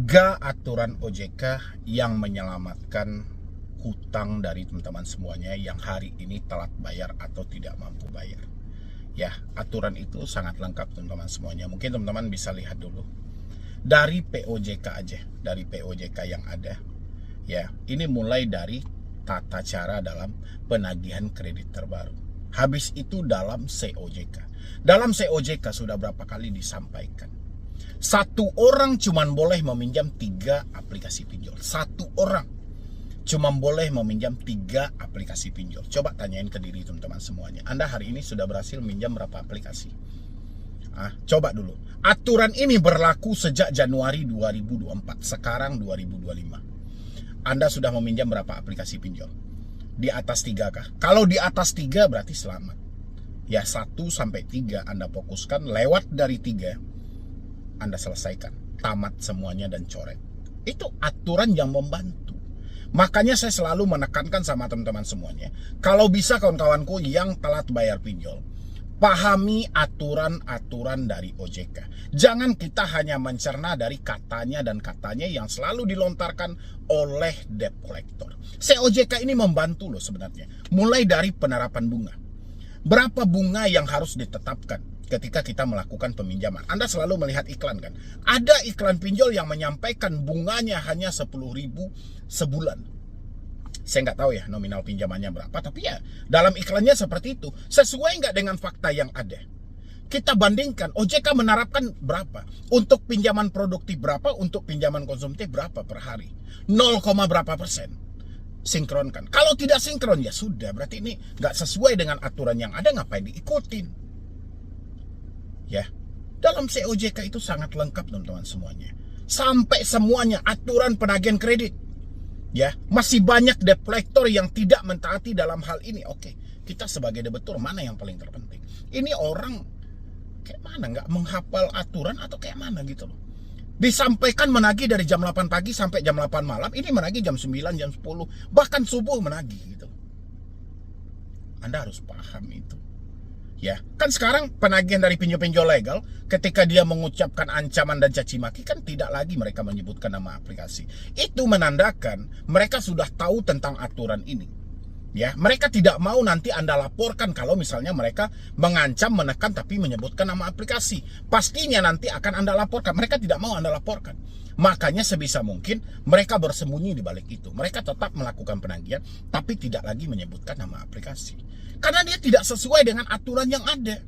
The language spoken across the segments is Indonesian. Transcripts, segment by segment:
3 aturan OJK yang menyelamatkan hutang dari teman-teman semuanya yang hari ini telat bayar atau tidak mampu bayar. Ya, aturan itu sangat lengkap teman-teman semuanya. Mungkin teman-teman bisa lihat dulu dari POJK aja, dari POJK yang ada. Ya, ini mulai dari tata cara dalam penagihan kredit terbaru. Habis itu dalam COJK. Dalam COJK sudah berapa kali disampaikan, satu orang cuman boleh meminjam 3 aplikasi pinjol. Satu orang cuman boleh meminjam 3 aplikasi pinjol. Coba tanyain ke diri teman-teman semuanya, Anda hari ini sudah berhasil minjam berapa aplikasi? Coba dulu. Aturan ini berlaku sejak Januari 2024. Sekarang 2025. Anda sudah meminjam berapa aplikasi pinjol? Di atas 3 kah? Kalau di atas 3 berarti selamat. Ya, 1-3 Anda fokuskan, lewat dari 3 Anda selesaikan, tamat semuanya dan coret. Itu aturan yang membantu. Makanya saya selalu menekankan sama teman-teman semuanya, kalau bisa kawan-kawanku yang telat bayar pinjol, pahami aturan-aturan dari OJK. Jangan kita hanya mencerna dari katanya dan katanya yang selalu dilontarkan oleh debt collector. COJK ini membantu loh sebenarnya. Mulai dari penerapan bunga. Berapa bunga yang harus ditetapkan ketika kita melakukan peminjaman? Anda selalu melihat iklan kan? Ada iklan pinjol yang menyampaikan bunganya hanya 10.000 sebulan. Saya nggak tahu ya nominal pinjamannya berapa, tapi ya dalam iklannya seperti itu. Sesuai nggak dengan fakta yang ada? Kita bandingkan, OJK menerapkan berapa? Untuk pinjaman produktif berapa? Untuk pinjaman konsumtif berapa per hari? 0, berapa persen? Sinkronkan. Kalau tidak sinkron ya sudah, berarti ini nggak sesuai dengan aturan yang ada, ngapain diikutin? Ya, dalam COJK itu sangat lengkap teman-teman semuanya. Sampai semuanya aturan penagihan kredit. Ya, masih banyak debt collector yang tidak mentaati dalam hal ini. Oke, kita sebagai debitur mana yang paling terpenting? Ini orang kayak mana, nggak menghafal aturan atau kayak mana gitu loh. Disampaikan menagih dari jam 8 pagi sampai jam 8 malam, ini menagih jam 9, jam 10, bahkan subuh menagih gitu. Anda harus paham itu. Ya, kan sekarang penagihan dari pinjol-pinjol legal, ketika dia mengucapkan ancaman dan caci maki, kan tidak lagi mereka menyebutkan nama aplikasi. Itu menandakan mereka sudah tahu tentang aturan ini. Ya, mereka tidak mau nanti Anda laporkan kalau misalnya mereka mengancam, menekan tapi menyebutkan nama aplikasi. Pastinya nanti akan Anda laporkan. Mereka tidak mau Anda laporkan. Makanya sebisa mungkin mereka bersembunyi di balik itu. Mereka tetap melakukan penagihan tapi tidak lagi menyebutkan nama aplikasi. Karena dia tidak sesuai dengan aturan yang ada.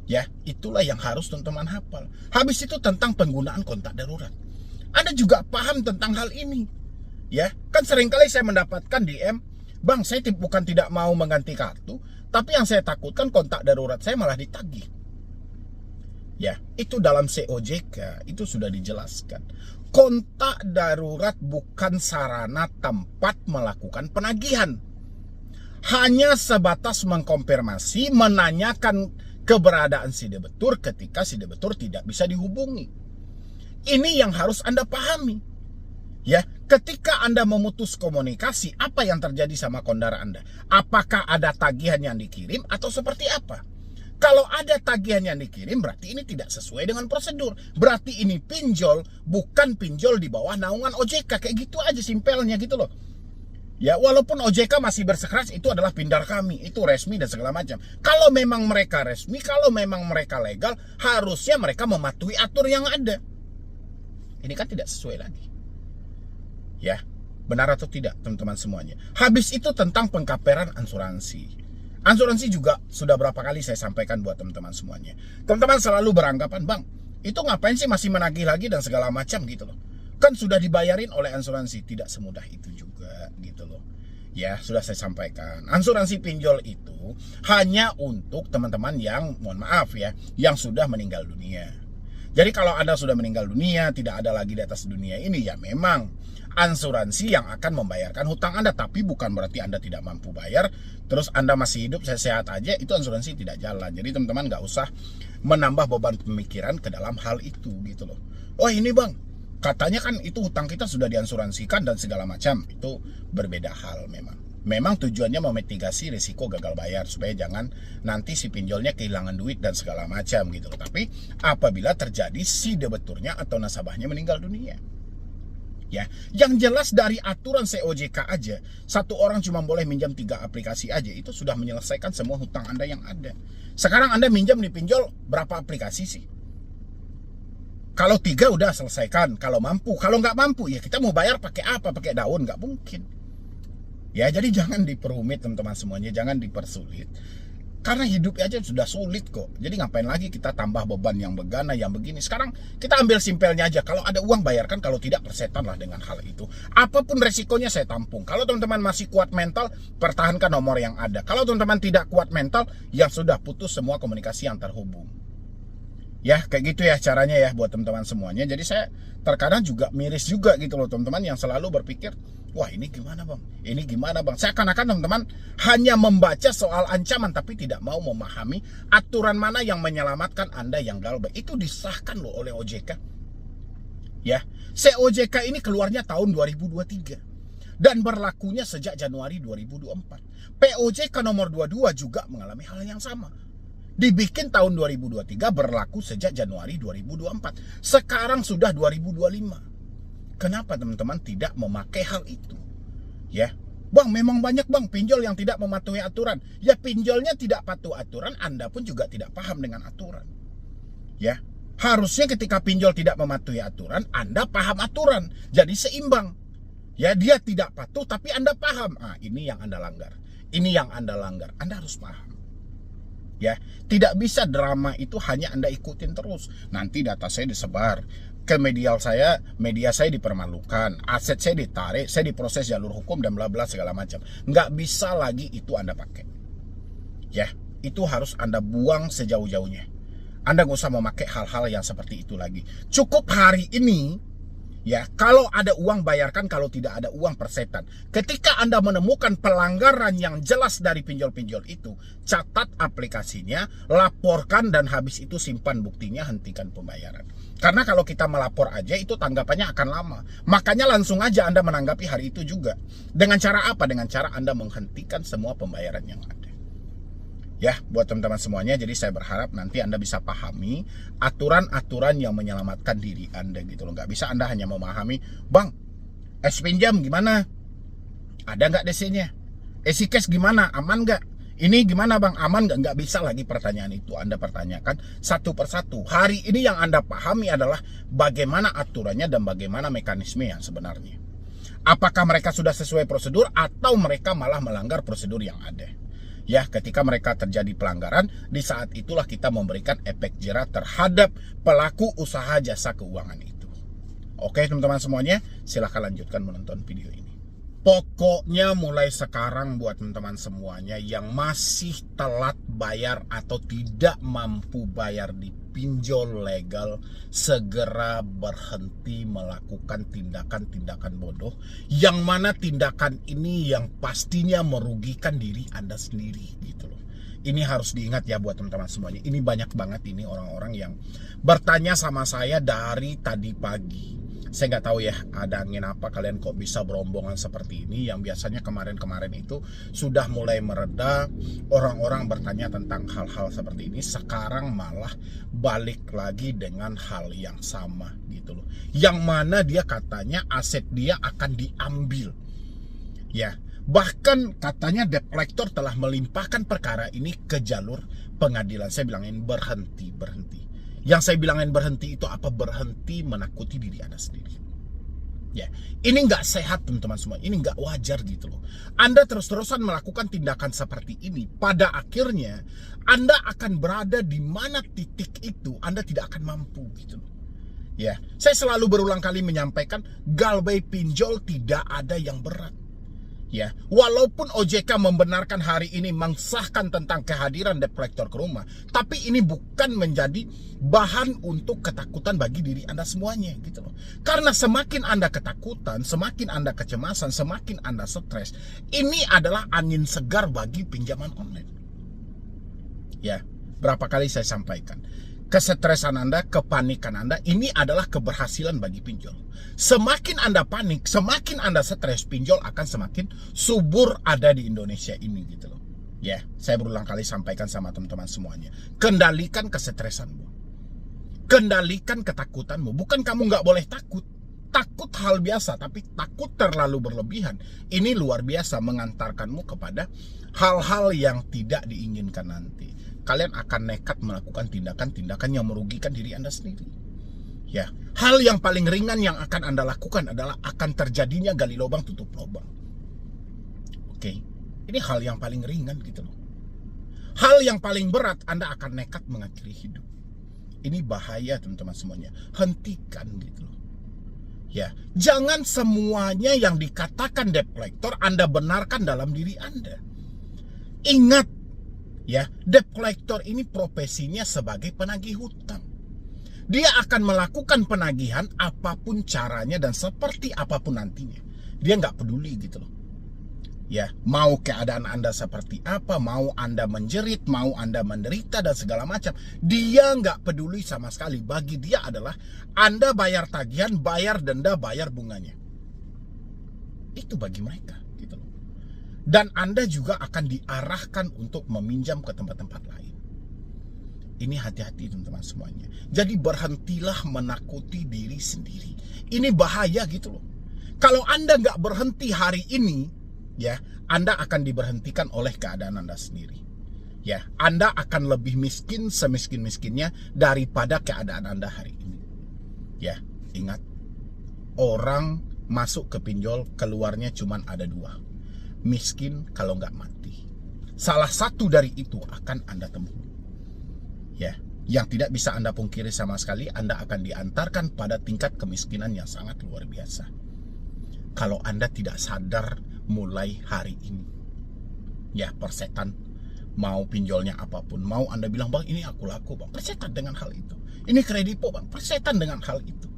Ya, itulah yang harus teman-teman hafal. Habis itu tentang penggunaan kontak darurat. Anda juga paham tentang hal ini. Ya, kan seringkali saya mendapatkan DM, "Bang, saya bukan tidak mau mengganti kartu, tapi yang saya takutkan kontak darurat saya malah ditagih." Ya, itu dalam COJK itu sudah dijelaskan. Kontak darurat bukan sarana tempat melakukan penagihan. Hanya sebatas mengkonfirmasi, menanyakan keberadaan si debitur ketika si debitur tidak bisa dihubungi. Ini yang harus Anda pahami. Ya, ketika Anda memutus komunikasi, apa yang terjadi sama kondara Anda? Apakah ada tagihan yang dikirim atau seperti apa? Kalau ada tagihan yang dikirim, berarti ini tidak sesuai dengan prosedur. Berarti ini pinjol, bukan pinjol di bawah naungan OJK. Kayak gitu aja simpelnya gitu loh. Ya, walaupun OJK masih bersikeras itu adalah pindar kami, itu resmi dan segala macam. Kalau memang mereka resmi, kalau memang mereka legal, harusnya mereka mematuhi aturan yang ada. Ini kan tidak sesuai lagi. Ya, benar atau tidak teman-teman semuanya. Habis itu tentang pengkaperan asuransi. Asuransi juga sudah berapa kali saya sampaikan buat teman-teman semuanya. Teman-teman selalu beranggapan, "Bang, itu ngapain sih masih menagih lagi dan segala macam gitu loh. Kan sudah dibayarin oleh asuransi." Tidak semudah itu juga gitu loh. Ya, sudah saya sampaikan. Asuransi pinjol itu hanya untuk teman-teman yang, mohon maaf ya, yang sudah meninggal dunia. Jadi kalau Anda sudah meninggal dunia, tidak ada lagi di atas dunia ini, ya memang asuransi yang akan membayarkan hutang Anda. Tapi bukan berarti Anda tidak mampu bayar, terus Anda masih hidup, sehat aja, itu asuransi tidak jalan. Jadi teman-teman nggak usah menambah beban pemikiran ke dalam hal itu gitu loh. "Oh ini bang, katanya kan itu hutang kita sudah diasuransikan dan segala macam." Itu berbeda hal memang. Memang tujuannya memitigasi risiko gagal bayar supaya jangan nanti si pinjolnya kehilangan duit dan segala macam gitu. Tapi apabila terjadi si debeturnya atau nasabahnya meninggal dunia, ya, yang jelas dari aturan COJK aja, satu orang cuma boleh minjam 3 aplikasi aja, itu sudah menyelesaikan semua hutang Anda yang ada. Sekarang Anda minjam di pinjol berapa aplikasi sih? Kalau 3 udah selesaikan, kalau mampu. Kalau nggak mampu, ya kita mau bayar pakai apa? Pakai daun? Nggak mungkin. Ya, jadi jangan diperumit teman-teman semuanya, jangan dipersulit. Karena hidup aja sudah sulit kok. Jadi ngapain lagi kita tambah beban yang begana, yang begini. Sekarang kita ambil simpelnya aja. Kalau ada uang bayarkan, kalau tidak persetan lah dengan hal itu. Apapun resikonya saya tampung. Kalau teman-teman masih kuat mental, pertahankan nomor yang ada. Kalau teman-teman tidak kuat mental, ya sudah, putus semua komunikasi yang terhubung. Ya, kayak gitu ya caranya ya buat teman-teman semuanya. Jadi saya terkadang juga miris juga gitu loh teman-teman yang selalu berpikir, wah ini gimana bang? Ini gimana bang? Saya akan teman-teman hanya membaca soal ancaman tapi tidak mau memahami aturan mana yang menyelamatkan Anda yang galbay. Itu disahkan loh oleh OJK. Ya, COJK ini keluarnya tahun 2023 dan berlakunya sejak Januari 2024. POJK nomor 22 juga mengalami hal yang sama. Dibikin tahun 2023, berlaku sejak Januari 2024. Sekarang sudah 2025. Kenapa teman-teman tidak memakai hal itu? Ya, bang, memang banyak bang pinjol yang tidak mematuhi aturan. Ya, pinjolnya tidak patuh aturan, Anda pun juga tidak paham dengan aturan. Ya, harusnya ketika pinjol tidak mematuhi aturan, Anda paham aturan. Jadi seimbang. Ya, dia tidak patuh tapi Anda paham. Ah, ini yang Anda langgar. Ini yang Anda langgar. Anda harus paham. Ya, tidak bisa drama itu hanya Anda ikutin terus. Nanti data saya disebar ke media saya dipermalukan, aset saya ditarik, saya diproses jalur hukum dan bla bla segala macam. Nggak bisa lagi itu Anda pakai. Ya, itu harus Anda buang sejauh-jauhnya. Anda nggak usah memakai hal-hal yang seperti itu lagi. Cukup hari ini. Ya, kalau ada uang bayarkan, kalau tidak ada uang persetan. Ketika Anda menemukan pelanggaran yang jelas dari pinjol-pinjol itu, catat aplikasinya, laporkan dan habis itu simpan buktinya, hentikan pembayaran. Karena kalau kita melapor aja itu tanggapannya akan lama. Makanya langsung aja Anda menanggapi hari itu juga. Dengan cara apa? Dengan cara Anda menghentikan semua pembayaran yang ada. Ya, buat teman-teman semuanya, jadi saya berharap nanti Anda bisa pahami aturan-aturan yang menyelamatkan diri Anda gitu loh. Nggak bisa Anda hanya memahami, bang, pinjam gimana? Ada nggak DC-nya? Cash gimana? Aman nggak? Ini gimana bang? Aman nggak? Nggak bisa lagi pertanyaan itu Anda pertanyakan satu persatu. Hari ini yang Anda pahami adalah bagaimana aturannya dan bagaimana mekanisme yang sebenarnya. Apakah mereka sudah sesuai prosedur atau mereka malah melanggar prosedur yang ada? Ya, ketika mereka terjadi pelanggaran, di saat itulah kita memberikan efek jera terhadap pelaku usaha jasa keuangan itu. Oke teman-teman semuanya, silahkan lanjutkan menonton video ini. Pokoknya mulai sekarang buat teman-teman semuanya yang masih telat bayar atau tidak mampu bayar di pinjol legal, segera berhenti melakukan tindakan-tindakan bodoh, yang mana tindakan ini yang pastinya merugikan diri Anda sendiri gitu loh. Ini harus diingat ya buat teman-teman semuanya. Ini banyak banget ini orang-orang yang bertanya sama saya dari tadi pagi. Saya nggak tahu ya ada angin apa kalian kok bisa berombongan seperti ini. Yang biasanya kemarin-kemarin itu sudah mulai mereda, orang-orang bertanya tentang hal-hal seperti ini. Sekarang malah balik lagi dengan hal yang sama gitu loh. Yang mana dia katanya aset dia akan diambil. Ya, bahkan katanya debt collector telah melimpahkan perkara ini ke jalur pengadilan. Saya bilangin berhenti. Yang saya bilangin berhenti itu apa? Berhenti menakuti diri Anda sendiri. Ya, ini nggak sehat teman-teman semua. Ini nggak wajar gitu loh. Anda terus-terusan melakukan tindakan seperti ini. Pada akhirnya Anda akan berada di mana titik itu Anda tidak akan mampu gitu loh. Ya, saya selalu berulang kali menyampaikan galbay pinjol tidak ada yang berat. Ya, walaupun OJK membenarkan hari ini mengesahkan tentang kehadiran debt collector ke rumah, tapi ini bukan menjadi bahan untuk ketakutan bagi diri Anda semuanya gitu loh. Karena semakin Anda ketakutan, semakin Anda kecemasan, semakin Anda stres, ini adalah angin segar bagi pinjaman online. Ya, berapa kali saya sampaikan. kesetresan Anda, kepanikan Anda, ini adalah keberhasilan bagi pinjol. Semakin Anda panik, semakin Anda stres, pinjol akan semakin subur ada di Indonesia ini gitu loh. Ya, saya berulang kali sampaikan sama teman-teman semuanya. Kendalikan kesetresanmu. Kendalikan ketakutanmu. Bukan kamu nggak boleh takut. Takut hal biasa, tapi takut terlalu berlebihan. Ini luar biasa mengantarkanmu kepada hal-hal yang tidak diinginkan nanti. Kalian akan nekat melakukan tindakan-tindakan yang merugikan diri Anda sendiri. Ya, hal yang paling ringan yang akan Anda lakukan adalah akan terjadinya gali lubang tutup lubang. Oke, ini hal yang paling ringan gitu loh. Hal yang paling berat, Anda akan nekat mengakhiri hidup. Ini bahaya teman-teman semuanya. Hentikan gitu loh. Ya, jangan semuanya yang dikatakan debt collector Anda benarkan dalam diri Anda. Ingat, ya, debt collector ini profesinya sebagai penagih hutang. Dia akan melakukan penagihan apapun caranya dan seperti apapun nantinya. Dia nggak peduli gitu loh. Ya, mau keadaan Anda seperti apa, mau Anda menjerit, mau Anda menderita dan segala macam, dia nggak peduli sama sekali. Bagi dia adalah Anda bayar tagihan, bayar denda, bayar bunganya. Itu bagi mereka gitu loh. Dan Anda juga akan diarahkan untuk meminjam ke tempat-tempat lain. Ini hati-hati teman-teman semuanya. Jadi berhentilah menakuti diri sendiri. Ini bahaya gitu loh. Kalau Anda nggak berhenti hari ini, ya, Anda akan diberhentikan oleh keadaan Anda sendiri. Ya, Anda akan lebih miskin semiskin-miskinnya daripada keadaan Anda hari ini. Ya, ingat, orang masuk ke pinjol keluarnya cuma ada dua. Miskin kalau nggak mati. Salah satu dari itu akan Anda temui. Ya, yang tidak bisa Anda pungkiri sama sekali, Anda akan diantarkan pada tingkat kemiskinan yang sangat luar biasa. Kalau Anda tidak sadar mulai hari ini. Ya, persetan mau pinjolnya apapun, mau Anda bilang, "Bang, ini aku laku, Bang." Persetan dengan hal itu. Ini kredipo, Bang. Persetan dengan hal itu.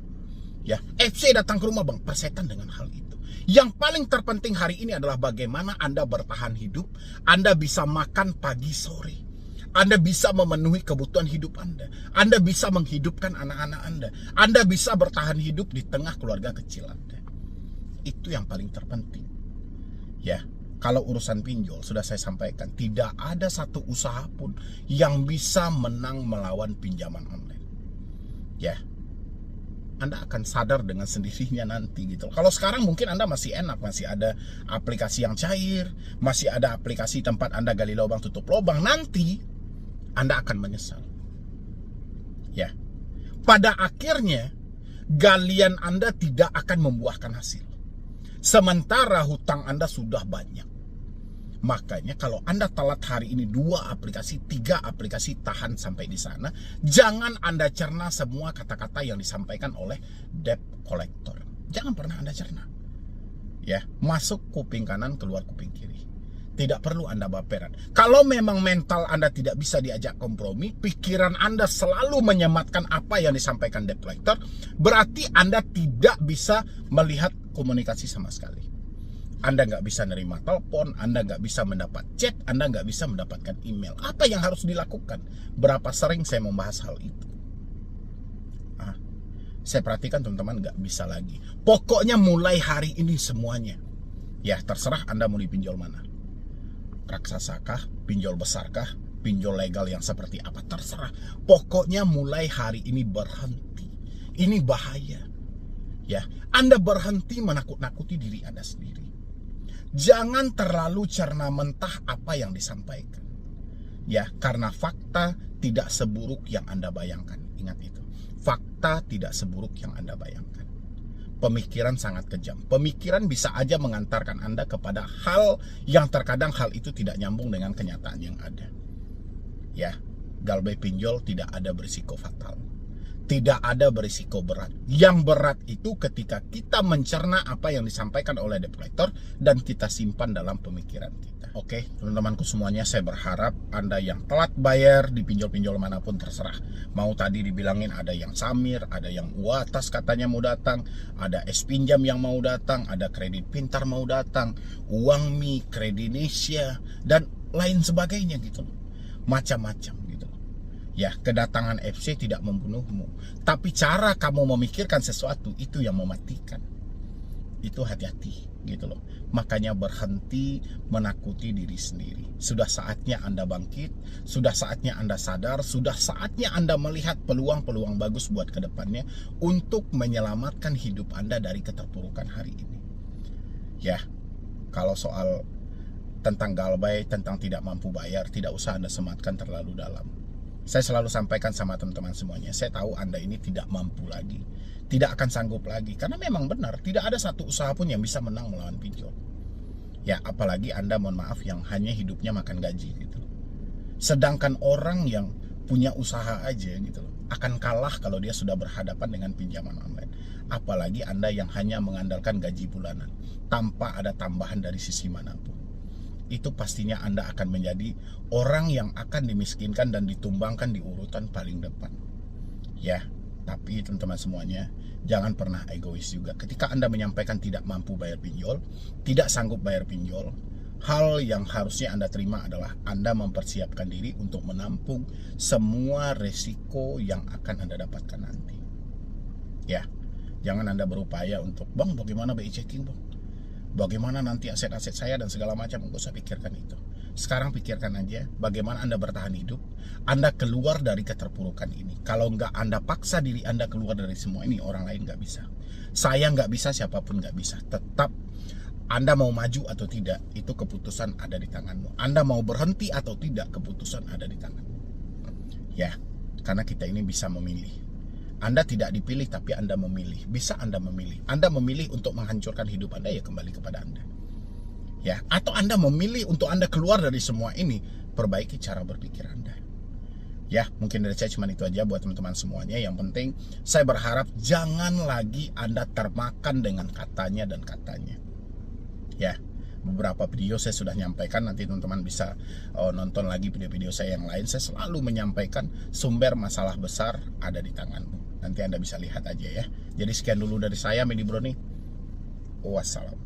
Ya, FC datang ke rumah, Bang. Persetan dengan hal itu. Yang paling terpenting hari ini adalah bagaimana Anda bertahan hidup. Anda bisa makan pagi sore. Anda bisa memenuhi kebutuhan hidup Anda. Anda bisa menghidupkan anak-anak Anda. Anda bisa bertahan hidup di tengah keluarga kecil Anda. Itu yang paling terpenting. Ya, kalau urusan pinjol sudah saya sampaikan, tidak ada satu usaha pun yang bisa menang melawan pinjaman online. Ya, Anda akan sadar dengan sendirinya nanti gitu. Kalau sekarang mungkin Anda masih enak, masih ada aplikasi yang cair, masih ada aplikasi tempat Anda gali lubang tutup lubang. Nanti Anda akan menyesal. Ya, pada akhirnya galian Anda tidak akan membuahkan hasil. Sementara hutang Anda sudah banyak. Makanya kalau Anda telat hari ini 2 aplikasi, 3 aplikasi, tahan sampai di sana. Jangan Anda cerna semua kata-kata yang disampaikan oleh debt collector. Jangan pernah Anda cerna. Ya, masuk kuping kanan, keluar kuping kiri. Tidak perlu Anda baperan. Kalau memang mental Anda tidak bisa diajak kompromi, pikiran Anda selalu menyematkan apa yang disampaikan debt collector, berarti Anda tidak bisa melihat komunikasi sama sekali. Anda nggak bisa nerima telepon, Anda nggak bisa mendapat chat, Anda nggak bisa mendapatkan email. Apa yang harus dilakukan? Berapa sering saya membahas hal itu? Saya perhatikan teman-teman nggak bisa lagi. Pokoknya mulai hari ini semuanya. Ya, terserah Anda mau dipinjol mana. Raksasakah, pinjol besarkah, pinjol legal yang seperti apa, terserah. Pokoknya mulai hari ini berhenti. Ini bahaya. Ya, Anda berhenti menakut-nakuti diri Anda sendiri. Jangan terlalu cerna mentah apa yang disampaikan. Ya, karena fakta tidak seburuk yang Anda bayangkan. Ingat itu. Fakta tidak seburuk yang Anda bayangkan. Pemikiran sangat kejam. Pemikiran bisa aja mengantarkan Anda kepada hal yang terkadang hal itu tidak nyambung dengan kenyataan yang ada. Ya, galbay pinjol tidak ada berisiko fatal. Tidak ada berisiko berat. Yang berat itu ketika kita mencerna apa yang disampaikan oleh debt collector dan kita simpan dalam pemikiran kita. Oke, teman-temanku semuanya, saya berharap Anda yang telat bayar di pinjol-pinjol manapun terserah. Mau tadi dibilangin ada yang Samir, ada yang Uatas katanya mau datang, ada S-Pinjam yang mau datang, ada Kredit Pintar mau datang, Uangmi, Kredinesia, dan lain sebagainya gitu loh. Macam-macam gitu loh. Ya, kedatangan FC tidak membunuhmu, tapi cara kamu memikirkan sesuatu itu yang mematikan. Itu hati-hati gitu loh. Makanya berhenti menakuti diri sendiri. Sudah saatnya Anda bangkit, sudah saatnya Anda sadar, sudah saatnya Anda melihat peluang-peluang bagus buat kedepannya untuk menyelamatkan hidup Anda dari keterpurukan hari ini. Ya, kalau soal tentang galbay, tentang tidak mampu bayar, tidak usah Anda sematkan terlalu dalam. Saya selalu sampaikan sama teman-teman semuanya, saya tahu Anda ini tidak mampu lagi, tidak akan sanggup lagi, karena memang benar, tidak ada satu usaha pun yang bisa menang melawan pinjol. Ya, apalagi Anda, mohon maaf, yang hanya hidupnya makan gaji gitu. Sedangkan orang yang punya usaha aja gitu loh, akan kalah kalau dia sudah berhadapan dengan pinjaman online. Apalagi Anda yang hanya mengandalkan gaji bulanan, tanpa ada tambahan dari sisi manapun. Itu pastinya Anda akan menjadi orang yang akan dimiskinkan dan ditumbangkan di urutan paling depan. Ya, tapi teman-teman semuanya, jangan pernah egois juga. Ketika Anda menyampaikan tidak mampu bayar pinjol, tidak sanggup bayar pinjol, hal yang harusnya Anda terima adalah Anda mempersiapkan diri untuk menampung semua resiko yang akan Anda dapatkan nanti. Ya, jangan Anda berupaya untuk, bang, bagaimana BI checking, bang? Bagaimana nanti aset-aset saya dan segala macam, nggak usah pikirkan itu. Sekarang pikirkan aja bagaimana Anda bertahan hidup, Anda keluar dari keterpurukan ini. Kalau nggak Anda paksa diri Anda keluar dari semua ini, orang lain nggak bisa. Saya nggak bisa, siapapun nggak bisa. Tetap Anda mau maju atau tidak, itu keputusan ada di tanganmu. Anda mau berhenti atau tidak, keputusan ada di tanganmu. Ya, karena kita ini bisa memilih. Anda tidak dipilih tapi Anda memilih. Bisa Anda memilih. Anda memilih untuk menghancurkan hidup Anda, ya kembali kepada Anda. Ya, atau Anda memilih untuk Anda keluar dari semua ini, perbaiki cara berpikir Anda. Ya, mungkin dari saya cuma itu aja buat teman-teman semuanya. Yang penting saya berharap jangan lagi Anda termakan dengan katanya dan katanya. Ya, beberapa video saya sudah nyampaikan, nanti teman-teman bisa nonton lagi video-video saya yang lain. Saya selalu menyampaikan sumber masalah besar ada di tanganmu. Nanti Anda bisa lihat aja ya. Jadi sekian dulu dari saya, Medi Brownie. Wassalam.